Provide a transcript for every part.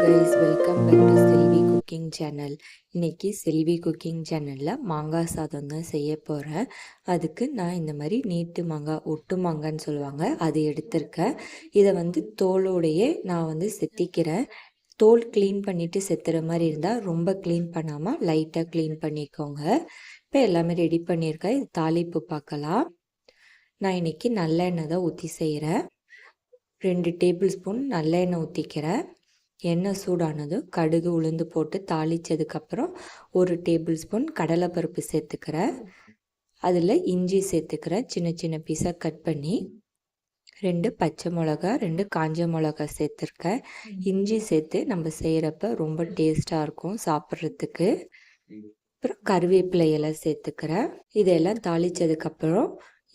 Guys, welcome back to Selvi cooking channel. இன்னைக்கு Selvi cooking சேனலில் மாங்காய் சாதம் தான் செய்ய போகிறேன். அதுக்கு நான் இந்த மாதிரி நீட்டு மாங்காய், ஒட்டு மாங்கான்னு சொல்லுவாங்க, அது எடுத்திருக்கேன். இதை தோலோடையே நான் செத்திக்கிறேன். தோல் க்ளீன் பண்ணிவிட்டு செத்துற மாதிரி இருந்தால் ரொம்ப க்ளீன் பண்ணாமல் லைட்டாக க்ளீன் பண்ணிக்கோங்க. இப்போ எல்லாமே ரெடி பண்ணியிருக்கேன். இது தாளிப்பு பார்க்கலாம். நான் இன்றைக்கி நல்லெண்ணெய் தான் ஊற்றி செய்கிறேன். 2 டேபிள் ஸ்பூன் நல்லெண்ணெய் ஊற்றிக்கிறேன். எண்ணெய் சூடானதும் கடுகு உளுந்து போட்டு தாளித்ததுக்கப்புறம் 1 டேபிள் ஸ்பூன் கடலைப்பருப்பு சேர்த்துக்கிறேன். அதில் இஞ்சி சேர்த்துக்கிறேன், சின்ன சின்ன பீஸாக கட் பண்ணி. 2 பச்சை மிளகா, 2 காஞ்ச மிளகா சேர்த்துருக்கேன். இஞ்சி சேர்த்து நம்ம செய்கிறப்ப ரொம்ப டேஸ்ட்டாக இருக்கும் சாப்பிட்றதுக்கு. அப்புறம் கருவேப்பிலை எல்லாம் சேர்த்துக்கிறேன். இதெல்லாம் தாளித்ததுக்கப்புறம்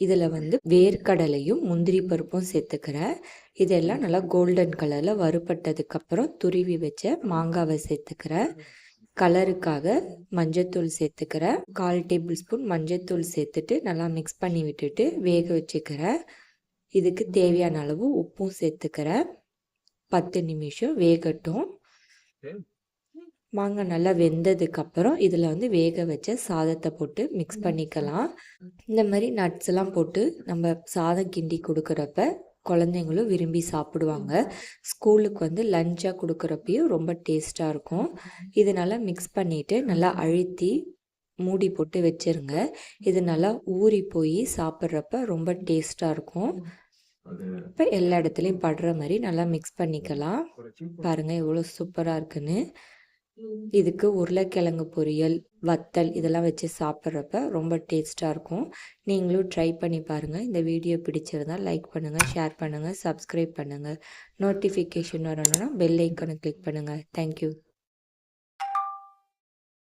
இதில் வேர்க்கடலையும் முந்திரி பருப்பும் சேர்த்துக்கிறேன். இதெல்லாம் நல்லா கோல்டன் கலரில் வறுபட்டதுக்கப்புறம் துருவி வச்ச மாங்காவை சேர்த்துக்கிறேன். கலருக்காக மஞ்சத்தூள் சேர்த்துக்கிறேன். 1/4 டேபிள் ஸ்பூன் மஞ்சத்தூள் சேர்த்துட்டு நல்லா மிக்ஸ் பண்ணி விட்டுட்டு வேக வச்சுக்கிறேன். இதுக்கு தேவையான அளவு உப்பும் சேர்த்துக்கிறேன். 10 நிமிஷம் வேகட்டும். மாங்காய் நல்லா வெந்ததுக்கப்புறம் இதில் வேக வச்ச சாதத்தை போட்டு மிக்ஸ் பண்ணிக்கலாம். இந்த மாதிரி நட்ஸ் எல்லாம் போட்டு நம்ம சாதம் கிண்டி கொடுக்குறப்ப குழந்தைங்களும் விரும்பி சாப்பிடுவாங்க. ஸ்கூலுக்கு லஞ்சாக கொடுக்குறப்பையும் ரொம்ப டேஸ்ட்டாக இருக்கும். இது நல்லா மிக்ஸ் பண்ணிவிட்டு நல்லா அழுத்தி மூடி போட்டு வச்சுருங்க. இது நல்லா ஊறி போய் சாப்பிட்றப்ப ரொம்ப டேஸ்ட்டாக இருக்கும். இப்போ எல்லா இடத்துலையும் படுற மாதிரி நல்லா மிக்ஸ் பண்ணிக்கலாம். பாருங்கள் எவ்வளோ சூப்பராக இருக்குன்னு. இதுக்கு உருளைக்கிழங்கு பொரியல், வத்தல் இதெல்லாம் வச்சு சாப்பிட்றப்ப ரொம்ப டேஸ்ட்டாக இருக்கும். நீங்களும் ட்ரை பண்ணி பாருங்கள். இந்த வீடியோ பிடிச்சிருந்தால் லைக் பண்ணுங்கள், ஷேர் பண்ணுங்கள், சப்ஸ்கிரைப் பண்ணுங்கள். நோட்டிஃபிகேஷன் வரணும்னா பெல் ஐக்கானை கிளிக் பண்ணுங்கள். தேங்க்யூ.